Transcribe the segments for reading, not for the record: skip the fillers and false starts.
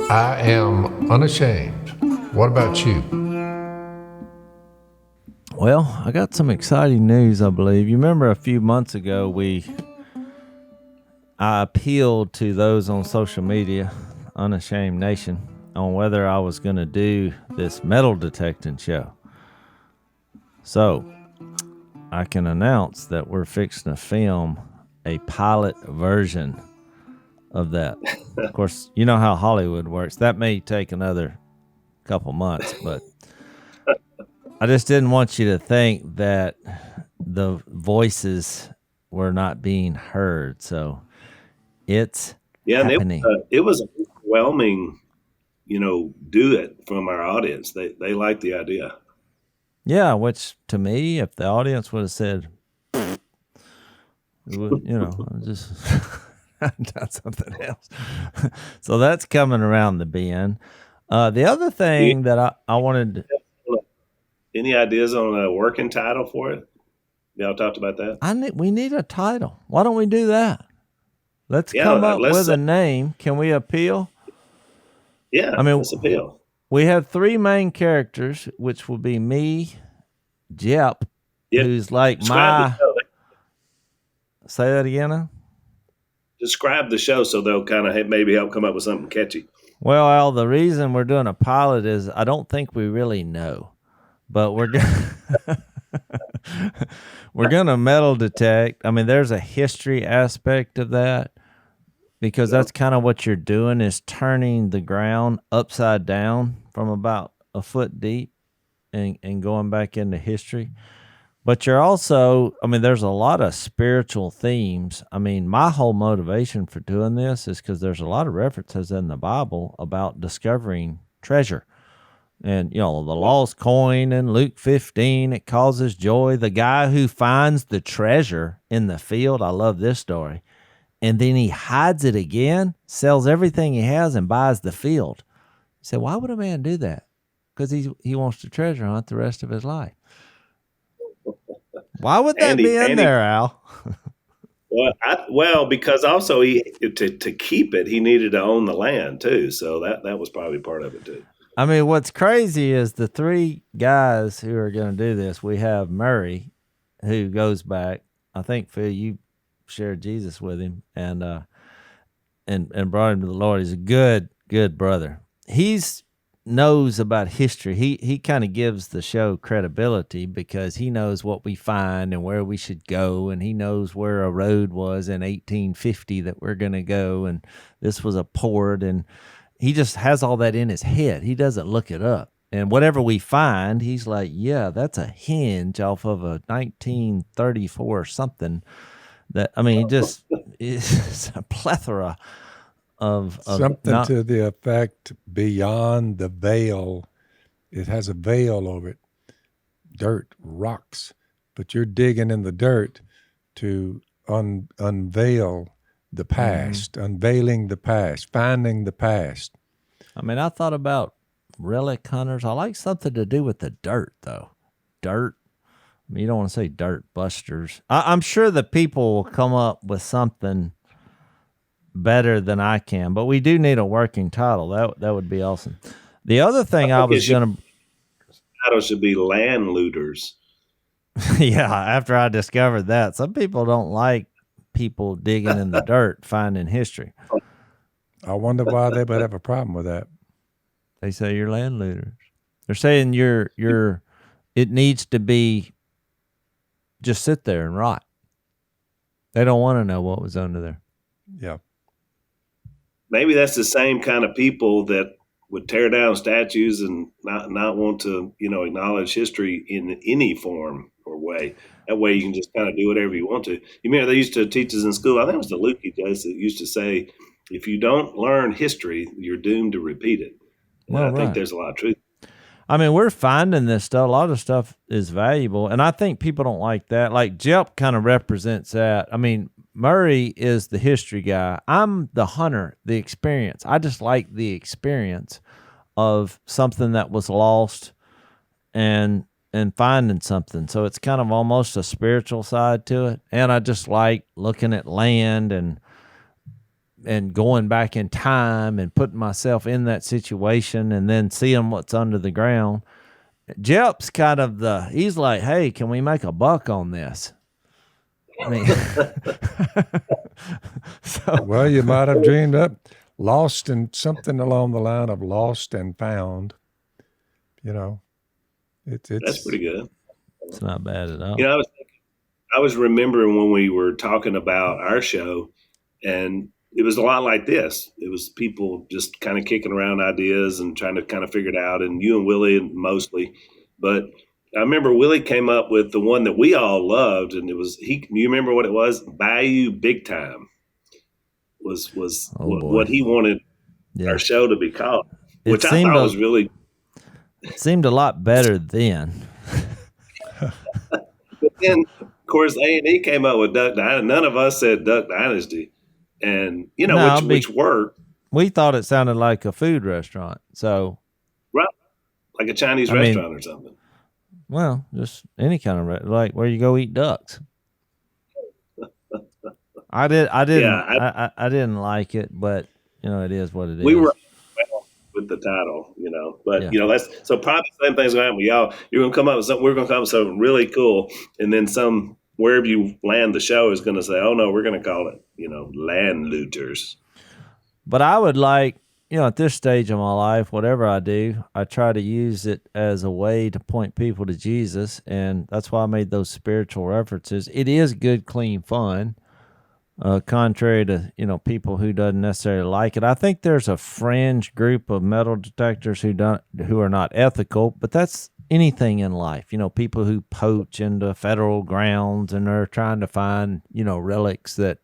I am unashamed. What about you? Well, I got some exciting news, I believe. You remember a few months ago I appealed to those on social media, Unashamed Nation, on whether I was going to do this metal detecting show. So, I can announce that we're fixing to film a pilot version of that. Of course, you know how Hollywood works. That may take another couple months, but I just didn't want you to think that the voices were not being heard. So it's happening. And it was overwhelming, do it from our audience. They liked the idea. Yeah, which to me, if the audience would have said, just done something else. So that's coming around the bend. The other thing that I wanted. Any ideas on a working title for it? Y'all talked about that? We need a title. Why don't we do that? Let's come up with a name. Can we appeal? Yeah, let's appeal. We have three main characters, which will be me, Jep, who's like Say that again now? Describe the show so they'll kind of maybe help come up with something catchy. Well, Al, the reason we're doing a pilot is I don't think we really know. But we're gonna metal detect. I mean, there's a history aspect of that because that's kind of what you're doing is turning the ground upside down from about a foot deep and going back into history. But you're also, I mean, there's a lot of spiritual themes. I mean, my whole motivation for doing this is because there's a lot of references in the Bible about discovering treasure. And, the lost coin in Luke 15, it causes joy. The guy who finds the treasure in the field, I love this story, and then he hides it again, sells everything he has, and buys the field. You say, why would a man do that? Because he wants to treasure hunt the rest of his life. Why would that be in there, Al? Well, because also to keep it, he needed to own the land too. So that was probably part of it too. I mean, what's crazy is the three guys who are going to do this. We have Murray, who goes back. I think, Phil, you shared Jesus with him and brought him to the Lord. He's a good brother. He's knows about history. He kind of gives the show credibility because he knows what we find and where we should go, and he knows where a road was in 1850 that we're going to go, and this was a port, and he just has all that in his head. He doesn't look it up. And whatever we find, he's like, yeah, that's a hinge off of a 1934 or something. That, I mean, just it's a plethora of something to the effect beyond the veil. It has a veil over it. Dirt, rocks. But you're digging in the dirt to unveil the past, unveiling the past, finding the past. I mean, I thought about relic hunters. I like something to do with the dirt, though. Dirt. I mean, you don't want to say dirt busters. I'm sure the people will come up with something better than I can, but we do need a working title. That would be awesome. The other thing I was going to... Title should be land looters. Yeah, after I discovered that. Some people don't like people digging in the dirt, finding history. I wonder why they would have a problem with that. They say you're land looters. They're saying it needs to be just sit there and rot. They don't want to know what was under there. Yeah. Maybe that's the same kind of people that would tear down statues and not want to, acknowledge history in any form or way. That way you can just kind of do whatever you want to. You remember they used to teach us in school, I think it was the Lukey Jase that used to say, if you don't learn history, you're doomed to repeat it. Well, I think there's a lot of truth. I mean, we're finding this stuff. A lot of stuff is valuable, and I think people don't like that. Like, Jep kind of represents that. I mean, Murray is the history guy. I'm the hunter, the experience. I just like the experience of something that was lost and finding something. So it's kind of almost a spiritual side to it. And I just like looking at land and and going back in time and putting myself in that situation and then seeing what's under the ground. Jep's kind of he's like, hey, can we make a buck on this? I mean, Well, you might have dreamed up lost and something along the line of lost and found. It's That's pretty good. It's not bad at all. I was remembering when we were talking about our show, and it was a lot like this. It was people just kind of kicking around ideas and trying to kind of figure it out, and you and Willie mostly. But I remember Willie came up with the one that we all loved, and it was you remember what it was? Bayou Big Time was what he wanted our show to be called, which I thought was really. It seemed a lot better then. But then, of course, A&E came up with Duck Dynasty. None of us said Duck Dynasty, and which worked. We thought it sounded like a food restaurant, so right, like a Chinese restaurant or something. Well, just any kind of like where you go eat ducks. I didn't like it, but it is what it is. We were with the title, but that's so probably the same thing's gonna happen with y'all. You're gonna come up with something. We're gonna come up with something really cool, and then wherever you land the show is gonna say, "Oh no, we're gonna call it, Land Looters." But I would like, at this stage of my life, whatever I do, I try to use it as a way to point people to Jesus, and that's why I made those spiritual references. It is good, clean fun. Contrary to people who doesn't necessarily like it. I think there's a fringe group of metal detectors who are not ethical, but that's anything in life. People who poach into federal grounds and are trying to find relics that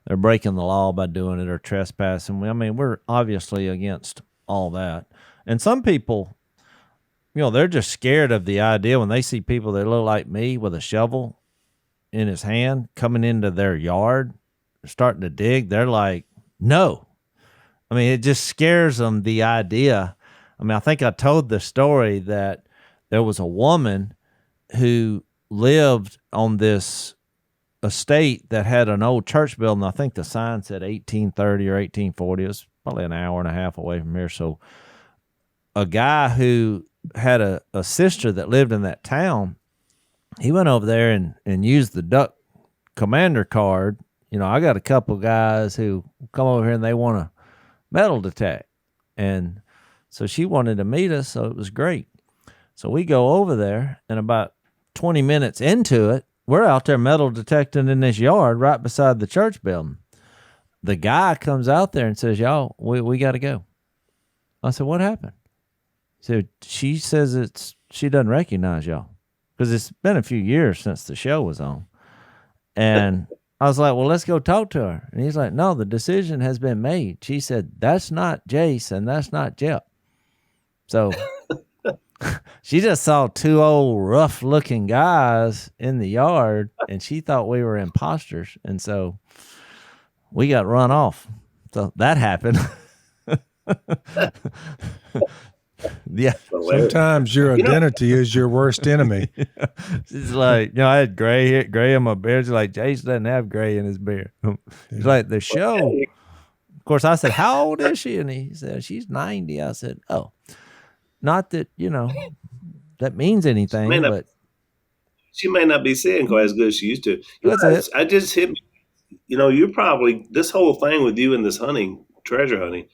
they're breaking the law by doing it or trespassing. I mean, we're obviously against all that. And some people, they're just scared of the idea when they see people that look like me with a shovel in his hand coming into their yard, starting to dig. They're like, no. I mean, it just scares them, the idea. I mean, I think I told the story that there was a woman who lived on this estate that had an old church building. I think the sign said 1830 or 1840. It was probably an hour and a half away from here. So a guy who had a sister that lived in that town, he went over there and used the Duck Commander card. I got a couple guys who come over here and they want to metal detect. And so she wanted to meet us, so it was great. So we go over there, and about 20 minutes into it, we're out there metal detecting in this yard right beside the church building. The guy comes out there and says, y'all, we got to go. I said, what happened? So she says she doesn't recognize y'all. Because it's been a few years since the show was on. And I was like, well, let's go talk to her. And he's like, no, the decision has been made. She said, that's not Jase and that's not Jep. So she just saw two old rough-looking guys in the yard, and she thought we were imposters. And so we got run off. So that happened. Yeah. Sometimes your identity is your worst enemy. It's like, I had gray in my beard. She's like, Jason doesn't have gray in his beard. He's like, the show. Of course, I said, how old is she? And he said, she's 90. I said, oh, not that, that means anything, but she may not be seeing quite as good as she used to. I just hit me. You're probably, this whole thing with you and this treasure hunting,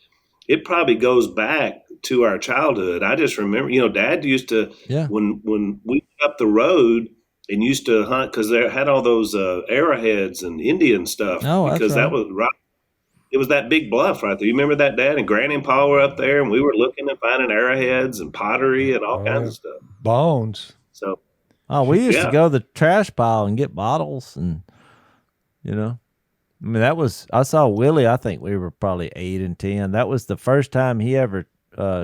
it probably goes back to our childhood. I just remember, Dad used to, when we went up the road and used to hunt, because they had all those arrowheads and Indian stuff. Oh, that's because right. That was right. It was that big bluff right there. You remember that, Dad? And Granny and Pa were up there, and we were looking and finding arrowheads and pottery and all kinds of stuff. Bones. So, we used to go to the trash pile and get bottles, and I mean, I saw Willie, I think we were probably 8 and 10. That was the first time he ever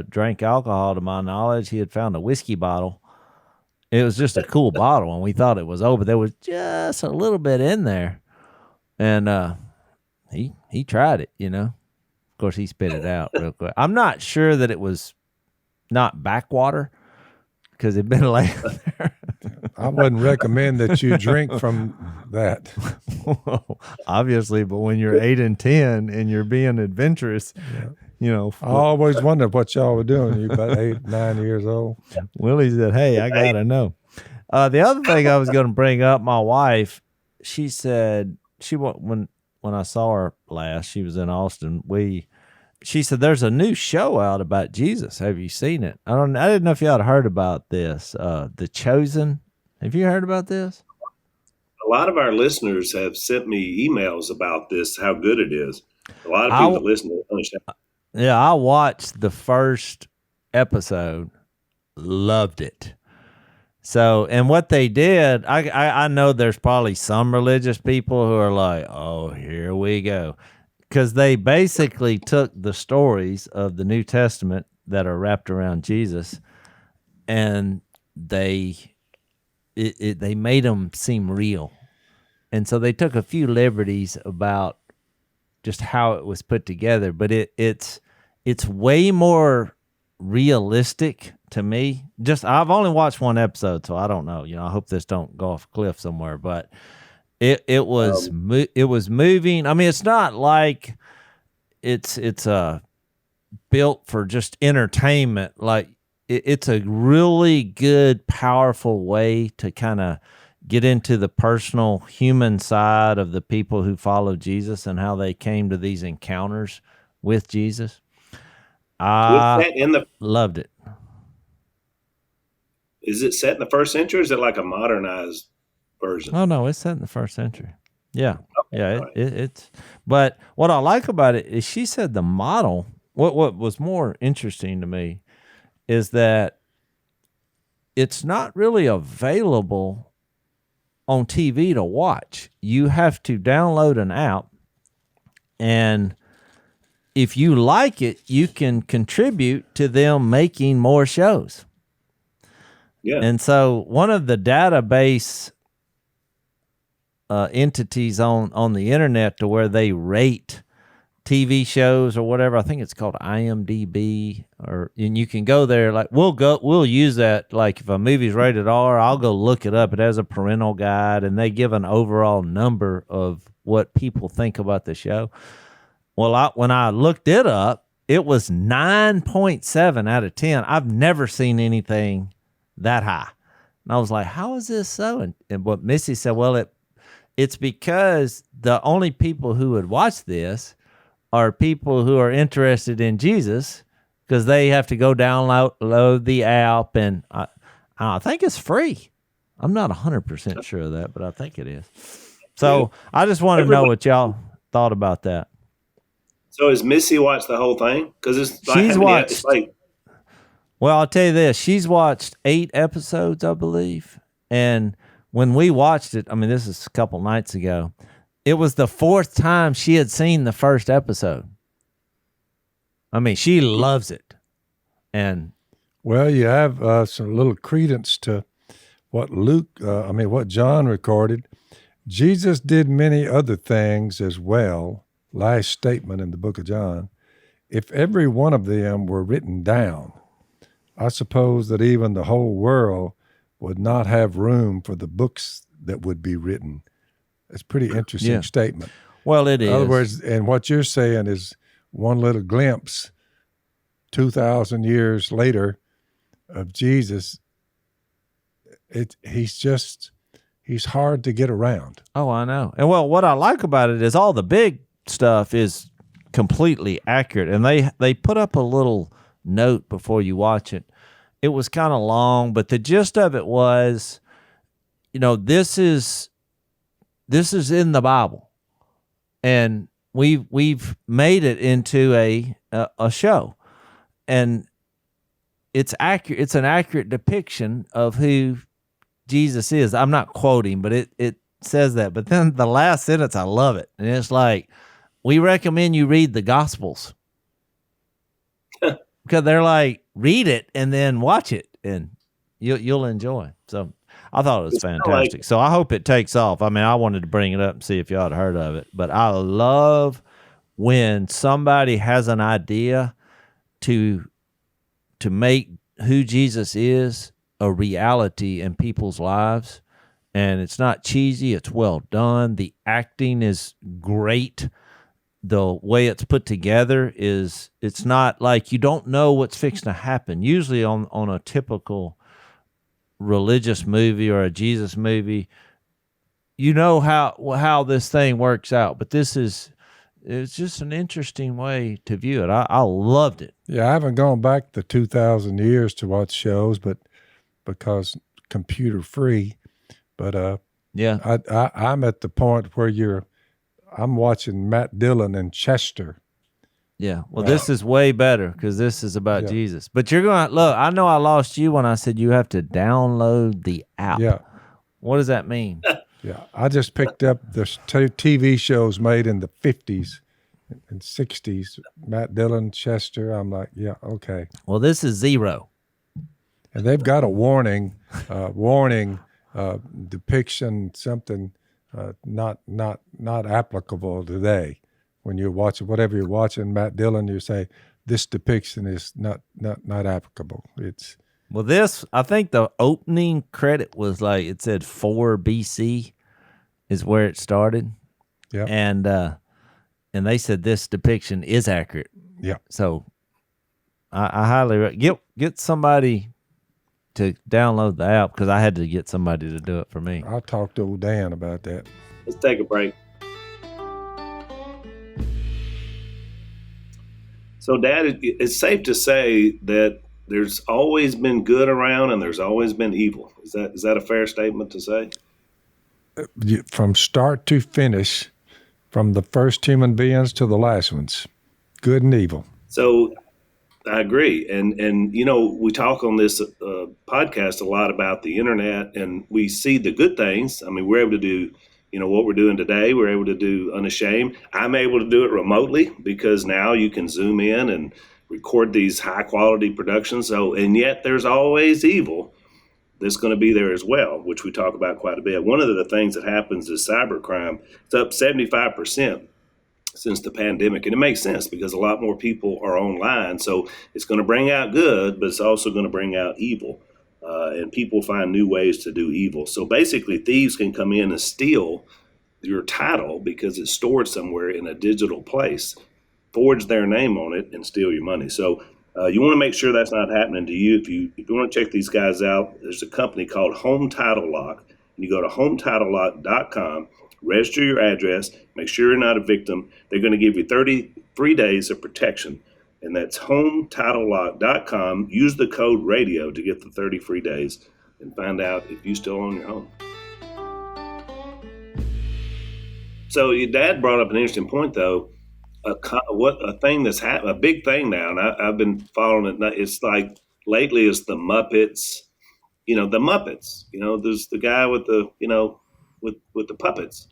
drank alcohol, to my knowledge. He had found a whiskey bottle. It was just a cool bottle, and we thought it was over. There was just a little bit in there. And he tried it, Of course, he spit it out real quick. I'm not sure that it was not backwater, because it'd been laying there. I wouldn't recommend that you drink from that. Obviously, but when you're 8 and 10 and you're being adventurous, I always wondered what y'all were doing. You about 8, 9 years old. Willie said, "Hey, I gotta know." The other thing I was going to bring up, my wife, she said when I saw her last, she was in Austin. She said, "There's a new show out about Jesus. Have you seen it?" I didn't know if y'all had heard about this. The Chosen. Have you heard about this? A lot of our listeners have sent me emails about this, how good it is. A lot of people that listen to Unashamed. Yeah, I watched the first episode, loved it. So, and what they did, I know there's probably some religious people who are like, "Oh, here we go." Because they basically took the stories of the New Testament that are wrapped around Jesus, and they made them seem real. And so they took a few liberties about just how it was put together, but it's way more realistic to me. I've only watched one episode, so I don't know. I hope this don't go off a cliff somewhere, but it was moving. I mean, it's not like it's built for just entertainment. Like it's a really good, powerful way to kind of get into the personal human side of the people who follow Jesus and how they came to these encounters with Jesus. I loved it. Is it set in the first century, or is it like a modernized version? Oh no, it's set in the first century. Yeah, okay, yeah. It's. But what I like about it is she said the model. What was more interesting to me is that it's not really available on TV to watch. You have to download an app, and if you like it, you can contribute to them making more shows. Yeah. And so one of the database entities on the internet to where they rate TV shows or whatever, I think it's called IMDb, and you can go there. Like we'll use that. Like if a movie's rated R, I'll go look it up. It has a parental guide, and they give an overall number of what people think about the show. Well, when I looked it up, it was 9.7 out of 10. I've never seen anything that high. And I was like, how is this so? And what Missy said, well, it's because the only people who would watch this are people who are interested in Jesus, because they have to go download the app, and I think it's free. I'm not 100% sure of that, but I think it is. So I just want to know what y'all thought about that. So has Missy watched the whole thing? Because she's watched. Well, I'll tell you this: she's watched 8 episodes, I believe, and when we watched it, I mean, this is a couple nights ago. It was the 4th time she had seen the first episode. I mean, she loves it, and well, you have some little credence to what what John recorded. Jesus did many other things as well. Last statement in the book of John. If every one of them were written down, I suppose that even the whole world would not have room for the books that would be written. It's a pretty interesting statement. Well, it is. In other words, and what you're saying is one little glimpse 2,000 years later of Jesus. He's hard to get around. Oh, I know. And well, what I like about it is all the big stuff is completely accurate, and they put up a little note before you watch it. It was kind of long, but the gist of it was, this is in the Bible, and we've made it into a show, and it's accurate. It's an accurate depiction of who Jesus is. I'm not quoting, but it says that. But then the last sentence, I love it, and it's like, we recommend you read the Gospels. Because they're like, read it and then watch it, and you'll enjoy. So I thought it was fantastic. So I hope it takes off. I mean, I wanted to bring it up and see if y'all had heard of it. But I love when somebody has an idea to make who Jesus is a reality in people's lives, and it's not cheesy. It's well done. The acting is great. The way it's put together is, it's not like you don't know what's fixing to happen. Usually on a typical religious movie or a Jesus movie, you know how this thing works out. But it's just an interesting way to view it. I loved it. Yeah, I haven't gone back the 2,000 years to watch shows, but because computer free. But Yeah. I'm at the point where I'm watching Matt Dillon and Chester. Yeah. Well, this is way better because this is about Yeah. Jesus. But you're going to look, I know I lost you when I said you have to download the app. Yeah. What does that mean? Yeah, I just picked up the TV shows made in the 50s and 60s. Matt Dillon, Chester. I'm like, yeah, okay. Well, this is 0. And they've got a warning, depiction, something not applicable today. When you're watching whatever you're watching, Matt Dillon, you say this depiction is not applicable. Well, this, I think the opening credit was like, it said 4 BC is where it started. Yeah. And they said this depiction is accurate. Yeah. So I highly get somebody to download the app, because I had to get somebody to do it for me. I'll talk to old Dan about that. Let's take a break. So, Dad, it's safe to say that there's always been good around and there's always been evil. Is that a fair statement to say? From start to finish, from the first human beings to the last ones, good and evil. So I agree. And we talk on this podcast a lot about the internet, and we see the good things. I mean, we're able to do, what we're doing today. We're able to do Unashamed. I'm able to do it remotely because now you can zoom in and record these high quality productions. So, and yet there's always evil that's going to be there as well, which we talk about quite a bit. One of the things that happens is cybercrime. It's up 75% since the pandemic. And it makes sense because a lot more people are online. So it's going to bring out good, but it's also going to bring out evil. And people find new ways to do evil. So basically, thieves can come in and steal your title because it's stored somewhere in a digital place, forge their name on it, and steal your money. So you want to make sure that's not happening to you. If you want to check these guys out, there's a company called Home Title Lock. You go to HomeTitleLock.com, register your address, make sure you're not a victim. They're going to give you 33 days of protection. And that's HomeTitleLock.com. Use the code RADIO to get the 30 free days and find out if you still own your home. So your dad brought up an interesting point, though. A thing that's happened, a big thing now, and I've been following it. It's like lately, it's the Muppets. The Muppets. There's the guy with the with the puppets.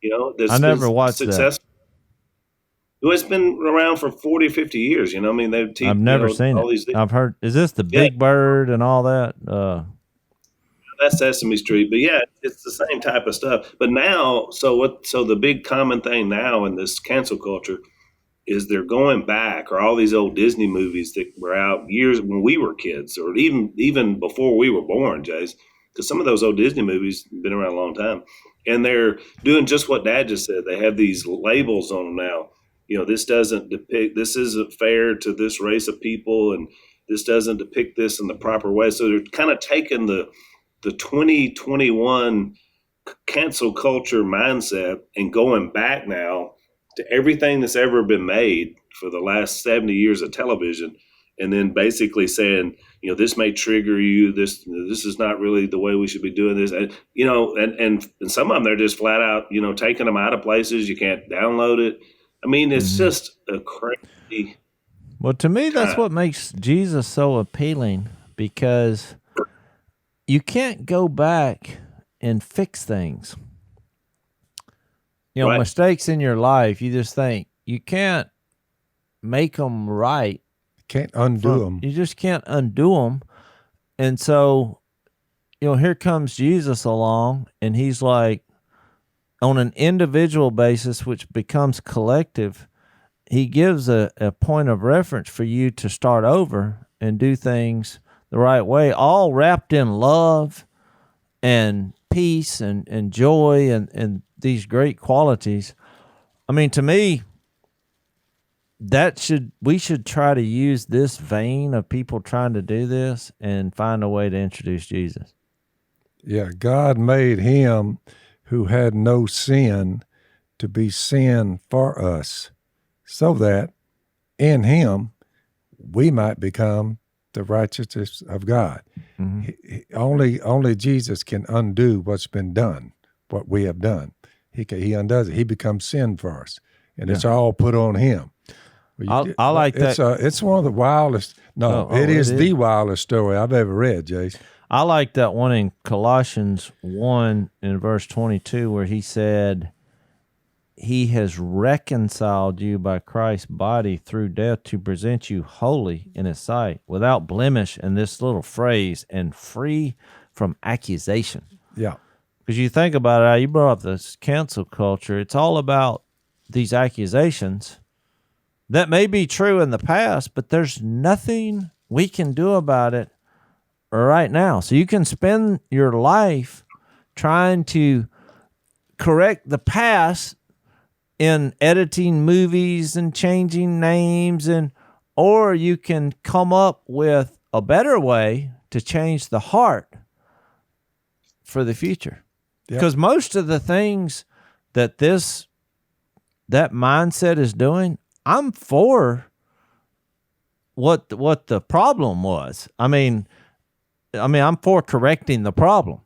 I never watched that. Well, it's been around for 40 or 50 years. I've never seen it. I've heard. Is this the Big Bird and all that? That's Sesame Street, but yeah, it's the same type of stuff. But now, so the big common thing now in this cancel culture is they're going back, or all these old Disney movies that were out years when we were kids, or even before we were born, Jace, because some of those old Disney movies have been around a long time, and they're doing just what Dad just said. They have these labels on them now. This doesn't depict, this isn't fair to this race of people, and this doesn't depict this in the proper way. So they're kind of taking the 2021 cancel culture mindset and going back now to everything that's ever been made for the last 70 years of television, and then basically saying, this may trigger you. This is not really the way we should be doing this. And, and some of them, they're just flat out, taking them out of places. You can't download it. I mean, it's just a crazy. Well, to me, that's what makes Jesus so appealing, because you can't go back and fix things. Right. Mistakes in your life, you just think you can't make them right. Can't undo them. You just can't undo them. And so, here comes Jesus along, and he's like, on an individual basis, which becomes collective, he gives a point of reference for you to start over and do things the right way, all wrapped in love and peace and joy and these great qualities. I mean, to me, we should try to use this vein of people trying to do this and find a way to introduce Jesus. Yeah, God made him who had no sin to be sin for us, so that in him we might become the righteousness of God. Only Jesus can undo what's been done, what we have done. He undoes it. He becomes sin for us, and it's all put on him. I like that. It's one of the wildest. It is the wildest story I've ever read, Jace. I like that one in Colossians 1 in verse 22 where he said, he has reconciled you by Christ's body through death to present you holy in his sight, without blemish, in this little phrase, and free from accusation. Yeah. Because you think about it, you brought up this cancel culture. It's all about these accusations that may be true in the past, but there's nothing we can do about it right now. So you can spend your life trying to correct the past in editing movies and changing names, or you can come up with a better way to change the heart for the future. Because most of the things that that mindset is doing, I'm for what the problem was. I mean, I'm for correcting the problem.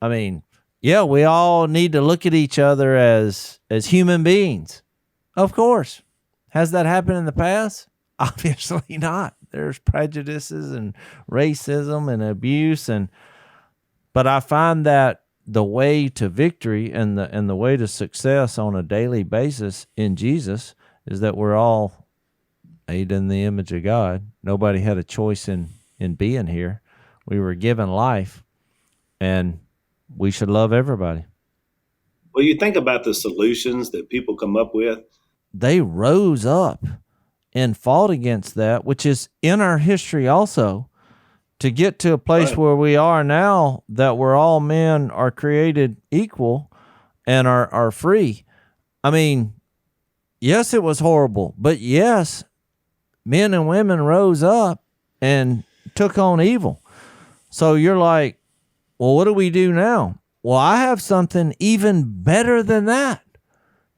I mean, yeah, we all need to look at each other as human beings. Of course. Has that happened in the past? Obviously not. There's prejudices and racism and abuse, but I find that the way to victory and the way to success on a daily basis in Jesus is that we're all made in the image of God. Nobody had a choice in being here. We were given life, and we should love everybody. Well, you think about the solutions that people come up with. They rose up and fought against that, which is in our history also, to get to a place where we are now, that where all men are created equal and are free. I mean, yes, it was horrible, but yes, men and women rose up and took on evil. So you're like, well, what do we do now? Well, I have something even better than that,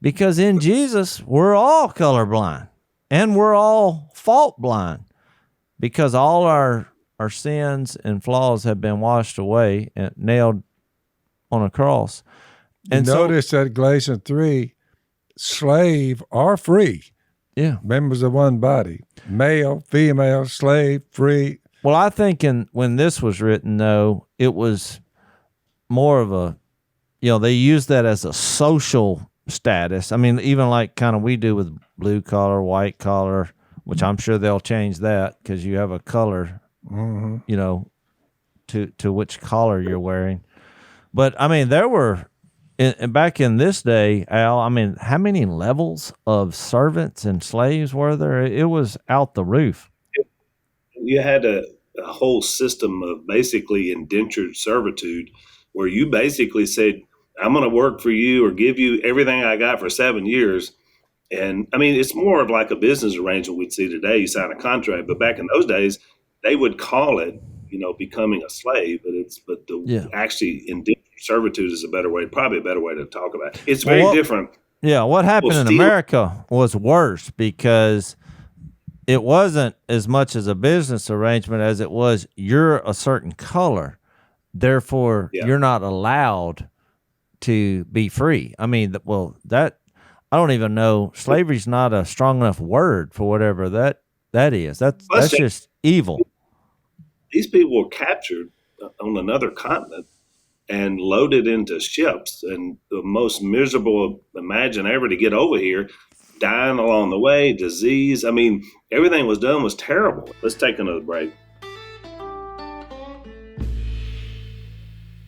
because in Jesus, we're all colorblind and we're all fault blind, because all our sins and flaws have been washed away and nailed on a cross. And notice that Galatians 3, slave or free. Yeah. Members of one body, male, female, slave, free. Well, I think when this was written, though, it was more of a, they used that as a social status. I mean, even like kind of we do with blue collar, white collar, which I'm sure they'll change that because you have a color, to which collar you're wearing. But I mean, there were, back in this day, Al, I mean, how many levels of servants and slaves were there? It was out the roof. You had a whole system of basically indentured servitude, where you basically said, I'm going to work for you or give you everything I got for 7 years. And I mean, it's more of like a business arrangement we'd see today. You sign a contract, but back in those days, they would call it, becoming a slave, but actually indentured servitude is probably a better way to talk about it. It's very different. Yeah. What happened in America was worse, because it wasn't as much as a business arrangement as it was, you're a certain color, therefore you're not allowed to be free. I mean, I don't even know. Slavery's not a strong enough word for whatever that is. That's just evil. These people were captured on another continent and loaded into ships, and the most miserable imagine ever to get over here, dying along the way, disease. I mean, everything was done was terrible. Let's take another break.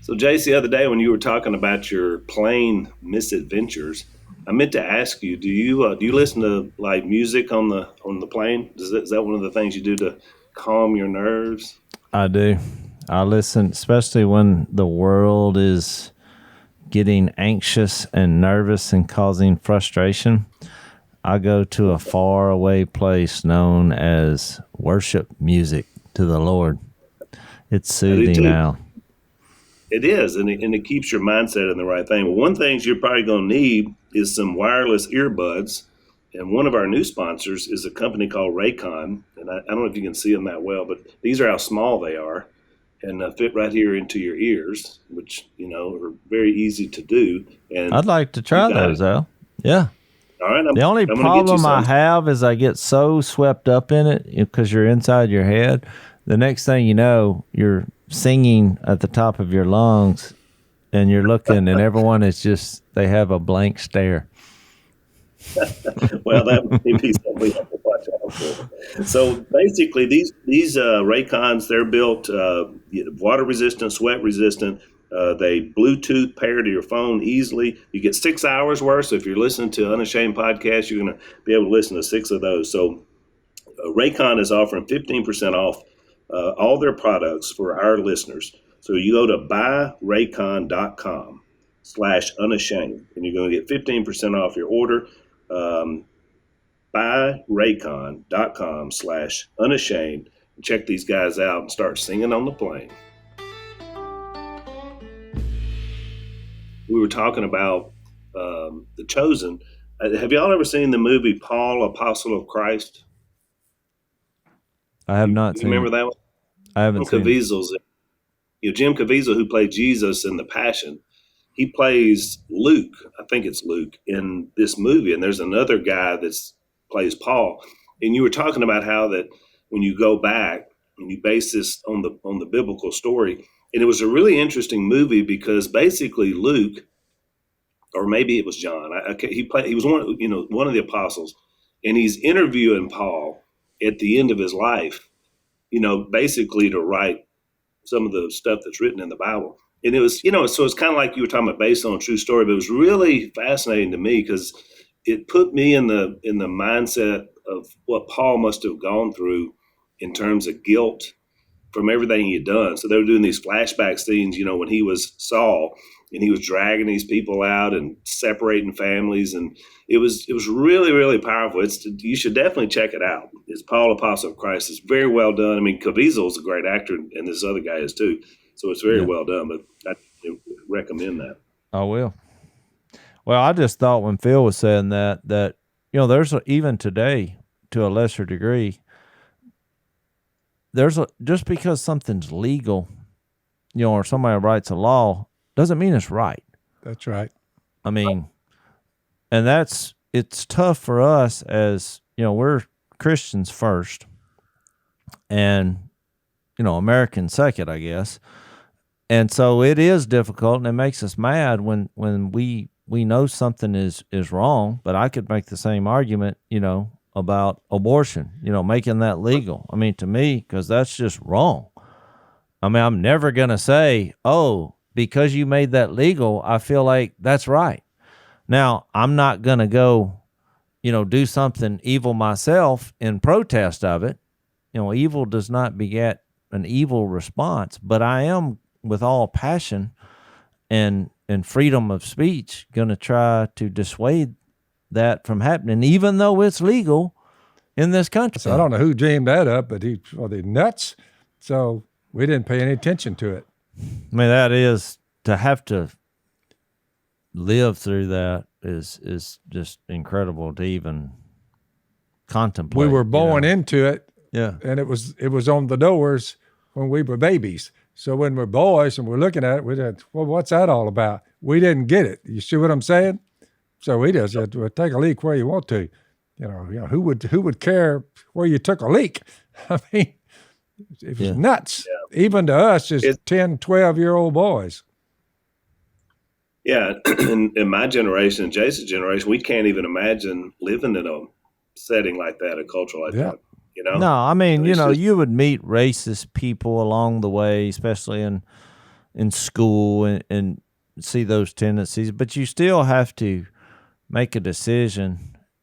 So, Jace, the other day when you were talking about your plane misadventures, I meant to ask you: do you listen to like music on the plane? Is that one of the things you do to calm your nerves? I do. I listen, especially when the world is getting anxious and nervous and causing frustration. I go to a far away place known as worship music to the Lord. It's soothing too. now. It is, and it keeps your mindset in the right thing. Well, one thing you're probably going to need is some wireless earbuds. And one of our new sponsors is a company called Raycon. And I don't know if you can see them that well, but these are how small they are and fit right here into your ears, which, are very easy to do. And I'd like to try those, Al. Yeah. All right. The only problem I have is I get so swept up in it because you're inside your head. The next thing you know, you're singing at the top of your lungs and you're looking and everyone is just, they have a blank stare. Well, that may be something we have to watch out for. So basically, these Raycons, they're built water resistant, sweat resistant. They Bluetooth pair to your phone easily. You get 6 hours worth. So if you're listening to Unashamed podcast, you're going to be able to listen to 6 of those. So Raycon is offering 15% off all their products for our listeners. So you go to buyraycon.com/unashamed, and you're going to get 15% off your order. Buyraycon.com/unashamed. Check these guys out and start singing on the plane. We were talking about The Chosen. Have y'all ever seen the movie Paul, Apostle of Christ? I have not seen. Remember that one? I haven't seen. Jim Caviezel, who played Jesus in The Passion, he plays Luke. I think it's Luke in this movie, and there's another guy that plays Paul. And you were talking about how that when you go back and you base this on the biblical story, and it was a really interesting movie because basically Luke, or maybe it was John, he was one of the apostles, and he's interviewing Paul at the end of his life, basically to write some of the stuff that's written in the Bible. And it was, so it's kind of like you were talking about based on a true story, but it was really fascinating to me because it put me in the mindset of what Paul must have gone through in terms of guilt from everything he had done. So they were doing these flashback scenes, when he was Saul and he was dragging these people out and separating families. And it was really, really powerful. You should definitely check it out. It's Paul, Apostle of Christ. It's very well done. I mean, Caviezel is a great actor, and this other guy is too. So it's very well done, but I recommend that. I will. Well, I just thought when Phil was saying that there's even today, to a lesser degree, just because something's legal, or somebody writes a law, doesn't mean it's right. That's right. I mean, and it's tough for us as, we're Christians first and, Americans second, I guess. And so it is difficult, and it makes us mad when we know something is wrong. But I could make the same argument, about abortion, making that legal. I mean, to me, because that's just wrong. I mean, I'm never going to say, oh, because you made that legal, I feel like that's right. Now, I'm not going to go, do something evil myself in protest of it. Evil does not beget an evil response, but I am, with all passion and freedom of speech, going to try to dissuade that from happening, even though it's legal in this country. So I don't know who dreamed that up, but are they nuts? So we didn't pay any attention to it. I mean, that is, to have to live through that is just incredible to even contemplate. We were born into it. Yeah. And it was on the doors when we were babies. So when we're boys and we're looking at it, we said, well, what's that all about? We didn't get it. You see what I'm saying? So we just said, well, take a leak where you want to. Who would care where you took a leak? I mean, it was nuts. Yeah. Even to us, just 10, 12-year-old boys. Yeah. In my generation, and Jason's generation, we can't even imagine living in a setting like that, a culture like that. No, I mean, you would meet racist people along the way, especially in school, and see those tendencies. But you still have to make a decision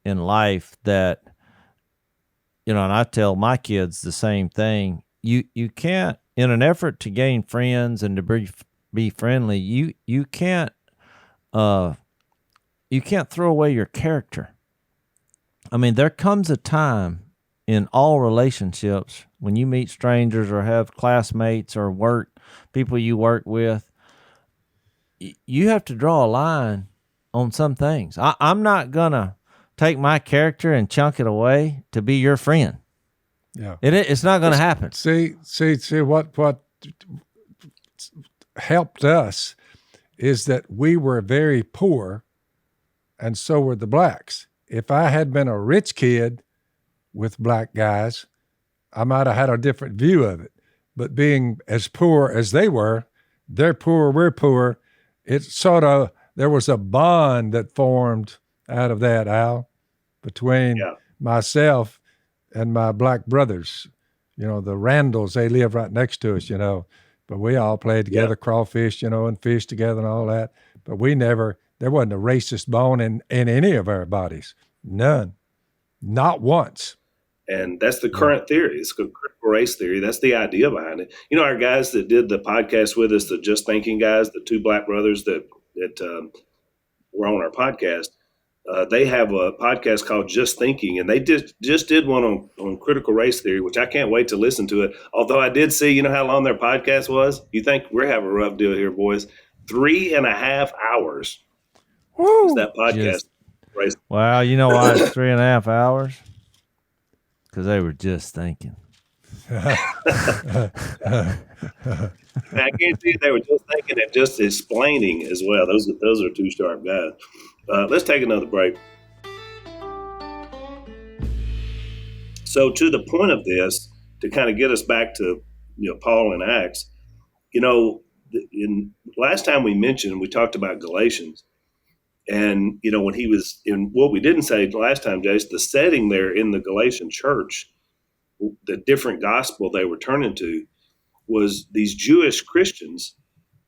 in life that, and I tell my kids the same thing. You can't in an effort to gain friends and to be friendly, you can't throw away your character. I mean, there comes a time in all relationships when you meet strangers or have classmates or people you work with, you have to draw a line on some things. I'm not gonna take my character and chunk it away to be your friend. Yeah, it's not gonna happen. See what helped us is that we were very poor, and so were the blacks. If I had been a rich kid with black guys, I might have had a different view of it. But being as poor as they were, they're poor, we're poor. There was a bond that formed out of that, Al, between myself and my black brothers. You know, the Randalls, they live right next to us, you know, but we all played together, crawfish, you know, and fish together and all that. But there wasn't a racist bone in any of our bodies. None. Not once. And that's the current theory. It's critical race theory. That's the idea behind it. You know, our guys that did the podcast with us, the Just Thinking guys, the two black brothers that were on our podcast, they have a podcast called Just Thinking, and they just did one on critical race theory, which I can't wait to listen to it. Although I did see, you know how long their podcast was? You think we're having a rough deal here, boys. 3.5 hours. Woo! Is that podcast. Wow, you know why it's 3.5 hours? Because they were just thinking. I guarantee you they were just thinking and just explaining as well. Those are two sharp guys. Let's take another break. So to the point of this, to kind of get us back to Paul and Acts, in last time we talked about Galatians. And, when he was in what we didn't say last time, Jace, the setting there in the Galatian church, the different gospel they were turning to was these Jewish Christians,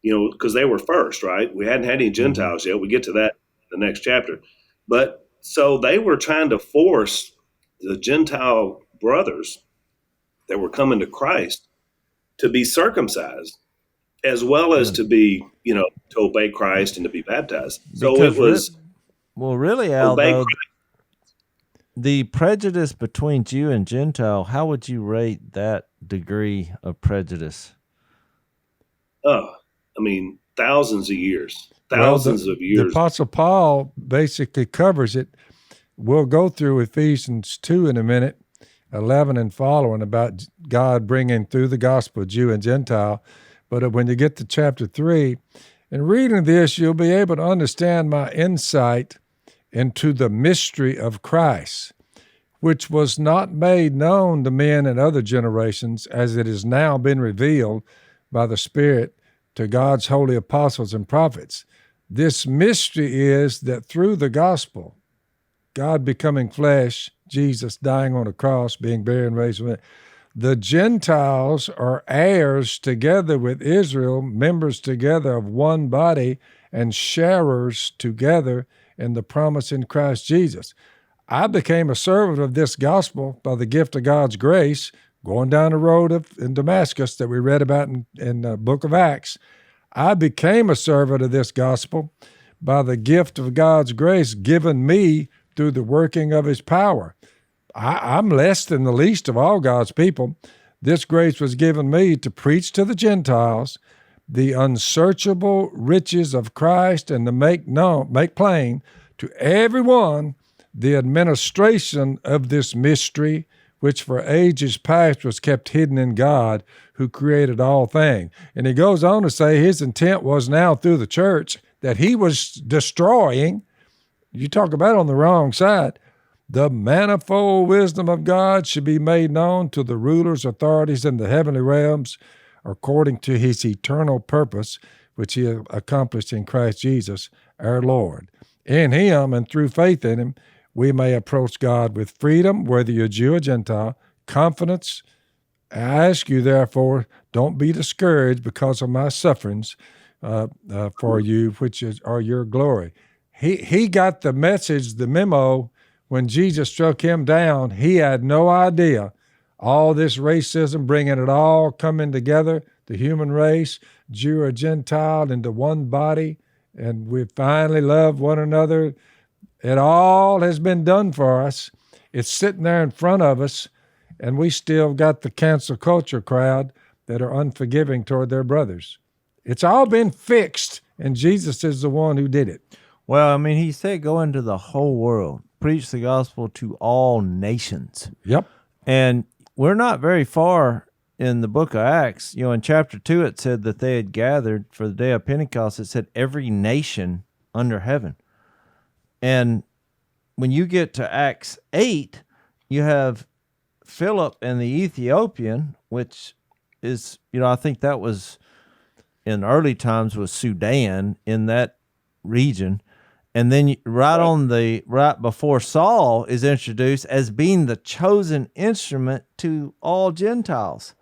because they were first, right? We hadn't had any Gentiles yet. We get to that in the next chapter. But so they were trying to force the Gentile brothers that were coming to Christ to be circumcised, as well as to be, to obey Christ and to be baptized. So because it was. Really, Al, though, the prejudice between Jew and Gentile, how would you rate that degree of prejudice? Thousands of years. Thousands of years. The Apostle Paul basically covers it. We'll go through Ephesians 2 in a minute, 11 and following, about God bringing through the gospel Jew and Gentile. But when you get to chapter 3, in reading this, you'll be able to understand my insight into the mystery of Christ, which was not made known to men in other generations, as it has now been revealed by the Spirit to God's holy apostles and prophets. This mystery is that through the gospel, God becoming flesh, Jesus dying on a cross, being buried and raised from it, the Gentiles are heirs together with Israel, members together of one body, and sharers together in the promise in Christ Jesus. I became a servant of this gospel by the gift of God's grace, going down the road in Damascus that we read about in the book of Acts. I became a servant of this gospel by the gift of God's grace given me through the working of his power. I'm less than the least of all God's people. This grace was given me to preach to the Gentiles the unsearchable riches of Christ and to make plain to everyone the administration of this mystery, which for ages past was kept hidden in God, who created all things. And he goes on to say his intent was now through the church that he was destroying. You talk about on the wrong side. The manifold wisdom of God should be made known to the rulers, authorities in the heavenly realms, according to his eternal purpose, which he accomplished in Christ Jesus, our Lord. In him and through faith in him, we may approach God with freedom, whether you're Jew or Gentile, confidence. I ask you, therefore, don't be discouraged because of my sufferings for you, which are your glory. He got the message, the memo. When Jesus struck him down, he had no idea all this racism, bringing it all coming together, the human race, Jew or Gentile, into one body, and we finally love one another. It all has been done for us. It's sitting there in front of us, and we still got the cancel culture crowd that are unforgiving toward their brothers. It's all been fixed, and Jesus is the one who did it. Well, I mean, he said go into the whole world, preach the gospel to all nations. Yep. And we're not very far in the book of Acts. You know, in chapter 2, it said that they had gathered for the day of Pentecost. It said every nation under heaven. And when you get to Acts 8, you have Philip and the Ethiopian, which is, you know, I think that was in early times was Sudan in that region. And then right before Saul is introduced as being the chosen instrument to all Gentiles.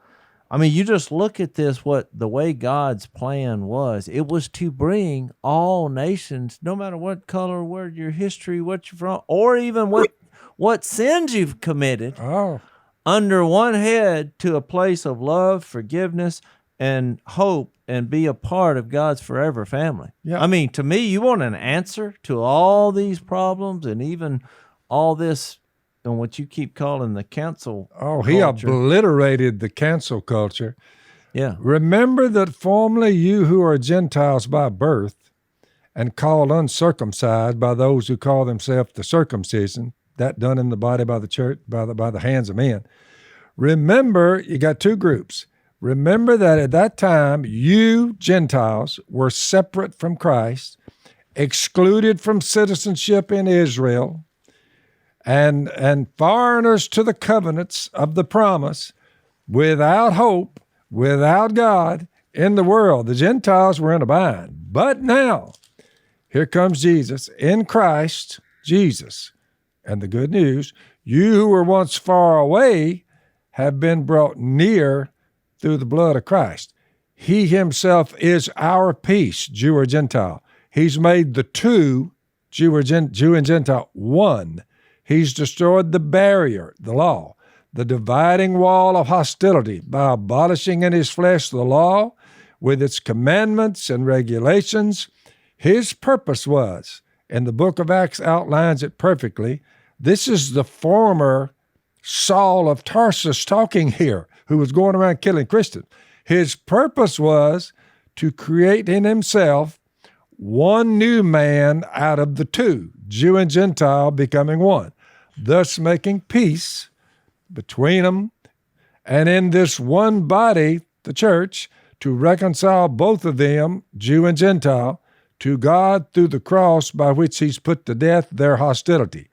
I mean, you just look at this, the way God's plan was. It was to bring all nations, no matter what color, where your history, what you're from, or even what sins you've committed, under one head to a place of love, forgiveness, and hope, and be a part of God's forever family. Yeah. I mean, to me, you want an answer to all these problems and even all this, and what you keep calling the cancel culture. He obliterated the cancel culture. Yeah. Remember that formerly you who are Gentiles by birth and called uncircumcised by those who call themselves the circumcision, that done in the body by the church, by the hands of men. Remember, you got two groups. Remember that at that time, you Gentiles were separate from Christ, excluded from citizenship in Israel, and foreigners to the covenants of the promise, without hope, without God in the world. The Gentiles were in a bind. But now, here comes Jesus in Christ, Jesus. And the good news, you who were once far away have been brought near through the blood of Christ. He himself is our peace, Jew or Gentile. He's made the two, Jew and Gentile, one. He's destroyed the barrier, the law, the dividing wall of hostility by abolishing in his flesh the law with its commandments and regulations. His purpose was, and the book of Acts outlines it perfectly, this is the former Saul of Tarsus talking here, who was going around killing Christians. His purpose was to create in himself one new man out of the two, Jew and Gentile becoming one, thus making peace between them, and in this one body, the church, to reconcile both of them, Jew and Gentile, to God through the cross by which he's put to death their hostility.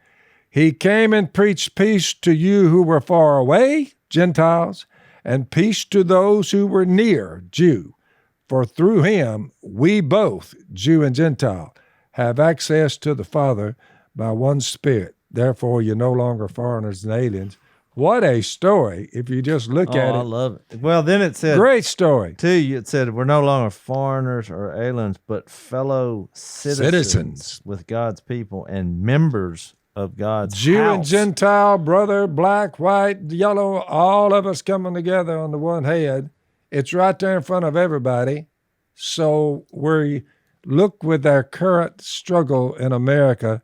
He came and preached peace to you who were far away, Gentiles, and peace to those who were near, Jew. For through him, we both, Jew and Gentile, have access to the Father by one Spirit. Therefore, you're no longer foreigners and aliens. What a story, if you just look at it. I love it. Well, then it said, great story. Too, it said, we're no longer foreigners or aliens, but fellow citizens with God's people and members of God's Jew house. And Gentile, brother, black, white, yellow, all of us coming together on the one head. It's right there in front of everybody. So we look with our current struggle in America,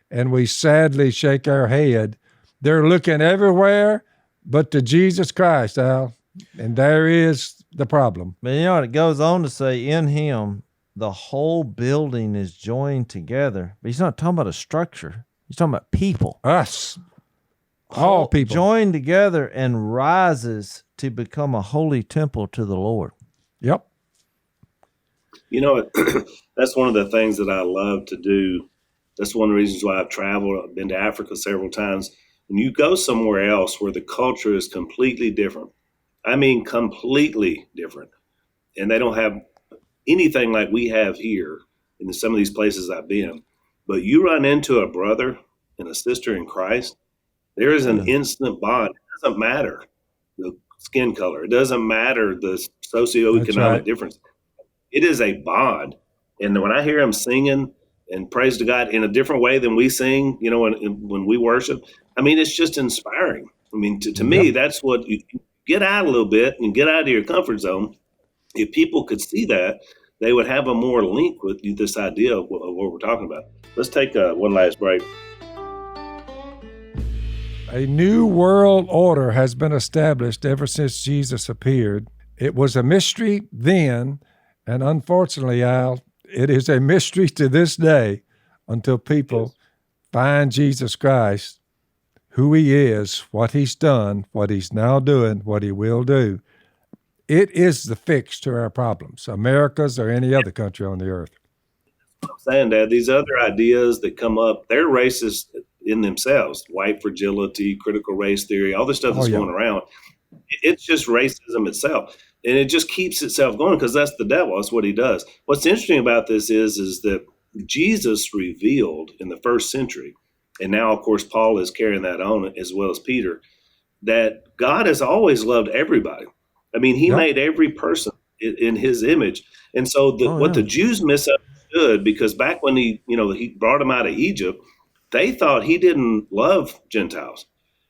and we sadly shake our head. They're looking everywhere but to Jesus Christ, Al. And there is the problem. But you know what? It goes on to say, in him, the whole building is joined together. But he's not talking about a structure. He's talking about people. Us. All people. Joined together and rises to become a holy temple to the Lord. Yep. You know, that's one of the things that I love to do. That's one of the reasons why I've traveled. I've been to Africa several times. When you go somewhere else where the culture is completely different, I mean completely different, and they don't have anything like we have here in some of these places I've been, but you run into a brother and a sister in Christ, there is an instant bond. It doesn't matter the skin color. It doesn't matter the socioeconomic difference. It is a bond. And when I hear them singing and praise to God in a different way than we sing, you know, when we worship, I mean, it's just inspiring. I mean, to me, that's what you get out a little bit and get out of your comfort zone. If people could see that, they would have a more link with this idea of what we're talking about. Let's take one last break. A new world order has been established ever since Jesus appeared. It was a mystery then, and unfortunately, Al, it is a mystery to this day until people find Jesus Christ, who he is, what he's done, what he's now doing, what he will do. It is the fix to our problems, America's or any other country on the earth. I'm saying that these other ideas that come up, they're racist in themselves. White fragility, critical race theory, all this stuff that's going around. It's just racism itself. And it just keeps itself going because that's the devil. That's what he does. What's interesting about this is that Jesus revealed in the first century, and now, of course, Paul is carrying that on as well as Peter, that God has always loved everybody. I mean, he made every person in his image. And so what the Jews misunderstood, because back when he brought them out of Egypt, they thought he didn't love Gentiles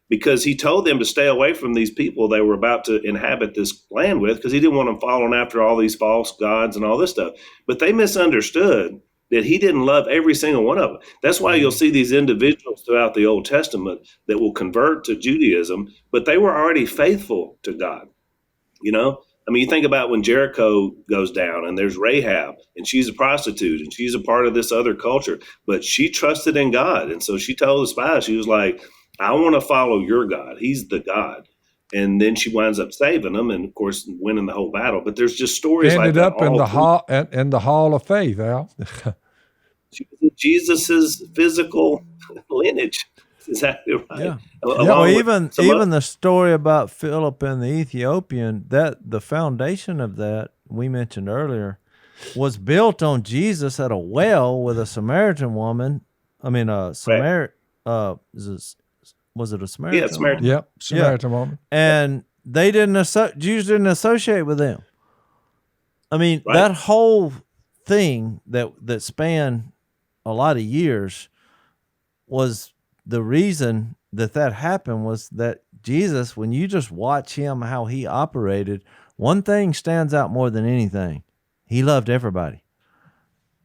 because he told them to stay away from these people they were about to inhabit this land with because he didn't want them following after all these false gods and all this stuff. But they misunderstood that he didn't love every single one of them. That's why you'll see these individuals throughout the Old Testament that will convert to Judaism, but they were already faithful to God. You know, I mean, you think about when Jericho goes down and there's Rahab and she's a prostitute and she's a part of this other culture, but she trusted in God. And so she told the spies, she was like, I want to follow your God. He's the God. And then she winds up saving them and, of course, winning the whole battle. But there's just stories like that. Ended up in the hall of faith, Al. She was in Jesus's physical lineage. That's exactly right. Yeah. Well, even the story about Philip and the Ethiopian, that the foundation of that we mentioned earlier was built on Jesus at a well with a Samaritan woman. I mean, was it a Samaritan? Yeah, Samaritan. Yep, Samaritan woman. And they Jews didn't associate with them. I mean, that whole thing that spanned a lot of years was the reason that happened was that Jesus, when you just watch him, how he operated, one thing stands out more than anything. He loved everybody.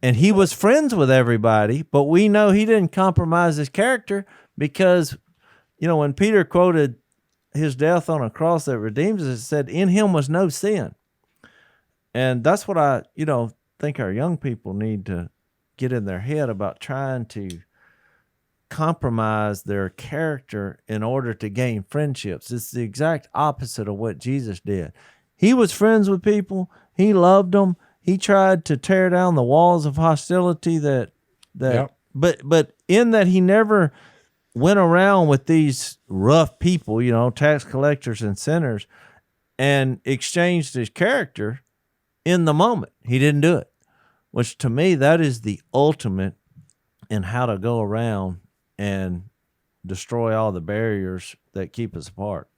And he was friends with everybody, but we know he didn't compromise his character because, you know, when Peter quoted his death on a cross that redeems us, it said, in him was no sin. And that's what I, think our young people need to get in their head about trying to compromise their character in order to gain friendships. It's the exact opposite of what Jesus did. He was friends with people. He loved them. He tried to tear down the walls of hostility but in that he never went around with these rough people, tax collectors and sinners, and exchanged his character in the moment. He didn't do it, which to me, that is the ultimate in how to go around and destroy all the barriers that keep us apart.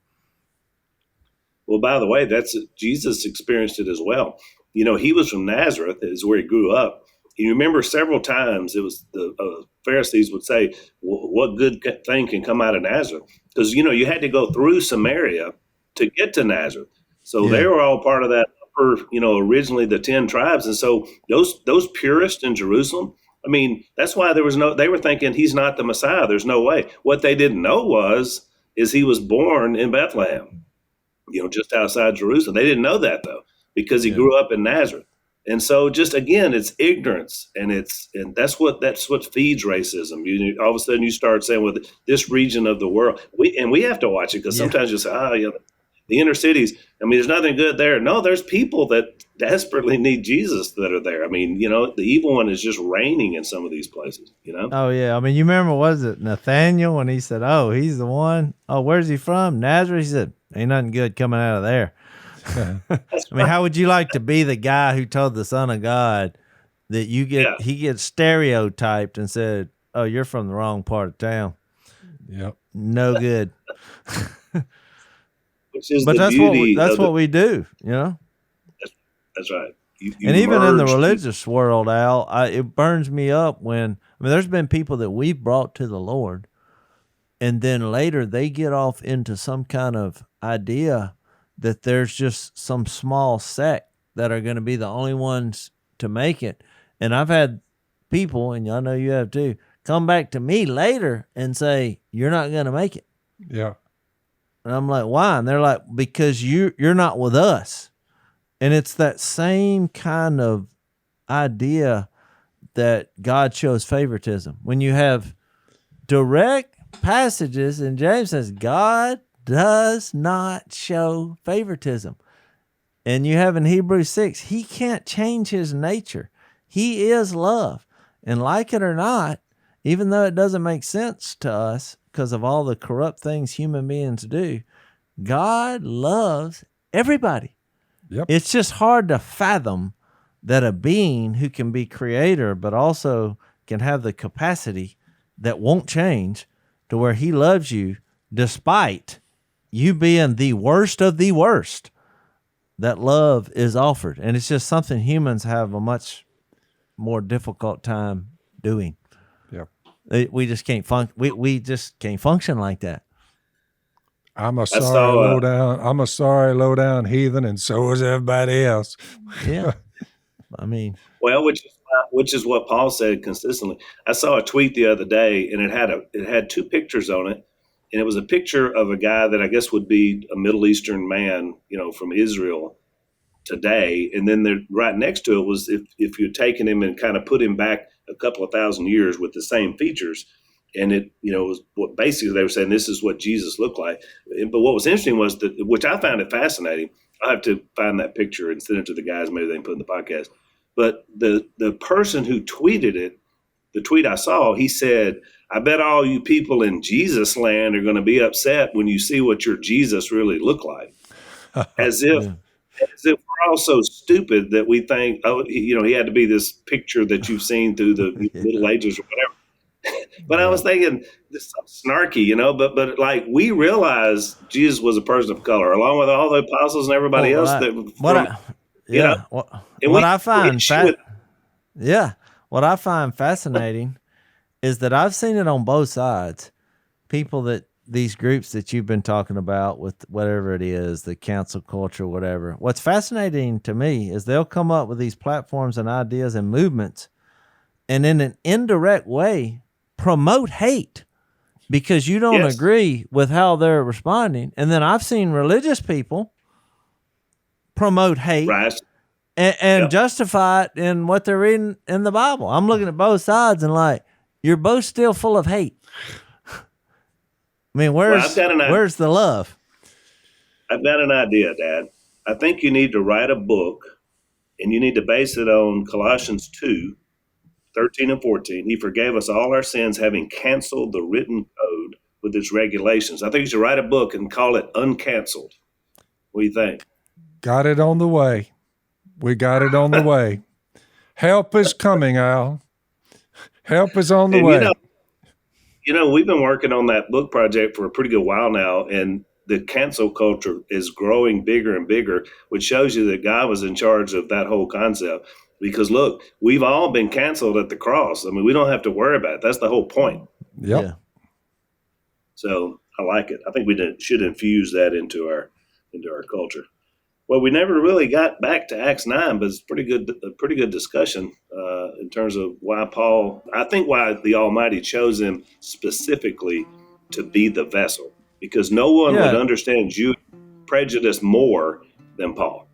Well, by the way, Jesus experienced it as well. He was from Nazareth, is where he grew up. You remember several times it was the Pharisees would say, what good thing can come out of Nazareth? Because, you had to go through Samaria to get to Nazareth. So they were all part of that upper, originally the 10 tribes. And so those purists in Jerusalem, I mean, that's why they were thinking he's not the Messiah. There's no way. What they didn't know is he was born in Bethlehem, just outside Jerusalem. They didn't know that though, because he grew up in Nazareth. And so just again, it's ignorance, and that's what feeds racism. All of a sudden you start saying, well, this region of the world, we have to watch it because sometimes you say, the inner cities, I mean, there's nothing good there. No, there's people that desperately need Jesus that are there. I mean, the evil one is just reigning in some of these places, Oh, yeah. I mean, you remember, was it Nathaniel when he said, oh, he's the one? Oh, where's he from? Nazareth? He said, ain't nothing good coming out of there. I mean, how would you like to be the guy who told the Son of God that he gets stereotyped and said, oh, you're from the wrong part of town. Yep. No good. But that's what we do, That's right. You and even in the religious world, Al, it burns me up when, there's been people that we've brought to the Lord And then later they get off into some kind of idea that there's just some small sect that are going to be the only ones to make it. And I've had people, and I know you have too, come back to me later and say, you're not going to make it. Yeah. And I'm like, why? And they're like, because you're not with us. And it's that same kind of idea that God shows favoritism. When you have direct passages, and James says, God does not show favoritism. And you have in Hebrews 6, he can't change his nature. He is love. And like it or not, even though it doesn't make sense to us because of all the corrupt things human beings do, God loves everybody. Yep. It's just hard to fathom that a being who can be creator, but also can have the capacity that won't change to where he loves you despite you being the worst of the worst, that love is offered. And it's just something humans have a much more difficult time doing. Yep. We just can't we just can't function like that. I'm a sorry low down heathen, and so is everybody else. Yeah. I mean, well, which is what Paul said consistently. I saw a tweet the other day, and it had two pictures on it, and it was a picture of a guy that I guess would be a Middle Eastern man, from Israel today, and then right next to it was if you'd taken him and kind of put him back a couple of thousand years with the same features, and it was what basically they were saying this is what Jesus looked like. But what was interesting was that, which I found it fascinating. I have to find that picture and send it to the guys. Maybe they can put it in the podcast. But the person who tweeted it, the tweet I saw, he said, I bet all you people in Jesus land are going to be upset when you see what your Jesus really looked like. As if we're all so stupid that we think, he had to be this picture that you've seen through the Middle Ages or whatever. But I was thinking, this is so snarky, but like we realize Jesus was a person of color, along with all the apostles and everybody else. What I find fascinating is that I've seen it on both sides. People that these groups that you've been talking about with whatever it is, the cancel culture, whatever. What's fascinating to me is they'll come up with these platforms and ideas and movements, and in an indirect way promote hate because you don't agree with how they're responding. And then I've seen religious people promote hate and justify it in what they're reading in the Bible. I'm looking at both sides and like, you're both still full of hate. I mean, where's the love? I've got an idea, Dad. I think you need to write a book, and you need to base it on Colossians 2:13 and 14. He forgave us all our sins, having canceled the written code with its regulations. I think you should write a book and call it Uncanceled. What do you think? Got it on the way. We got it on the way. Help is coming, Al. Help is on the way. We've been working on that book project for a pretty good while now, and the cancel culture is growing bigger and bigger, which shows you that God was in charge of that whole concept. Because look, we've all been canceled at the cross. I mean, we don't have to worry about it. That's the whole point. Yep. Yeah. So I like it. I think we should infuse that into our culture. Well, we never really got back to Acts 9, but it's a pretty good discussion in terms of why the Almighty chose him specifically to be the vessel, because no one would understand Jewish prejudice more than Paul.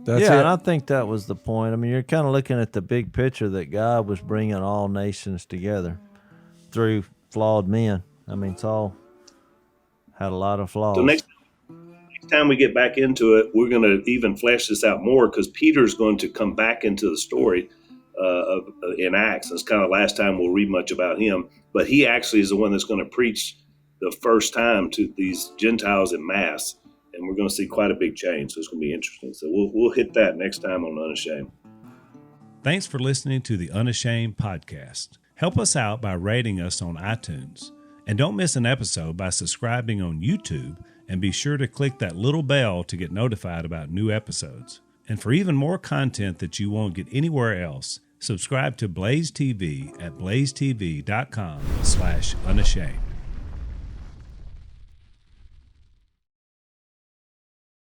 And I think that was the point. I mean, you're kind of looking at the big picture that God was bringing all nations together through flawed men. I mean, Saul had a lot of flaws. So next time we get back into it, we're going to even flesh this out more, because Peter's going to come back into the story in Acts. It's kind of the last time we'll read much about him, but he actually is the one that's going to preach the first time to these Gentiles in mass. And we're going to see quite a big change. So it's going to be interesting. So we'll hit that next time on Unashamed. Thanks for listening to the Unashamed podcast. Help us out by rating us on iTunes. And don't miss an episode by subscribing on YouTube, and be sure to click that little bell to get notified about new episodes. And for even more content that you won't get anywhere else, subscribe to Blaze TV at blazetv.com/unashamed.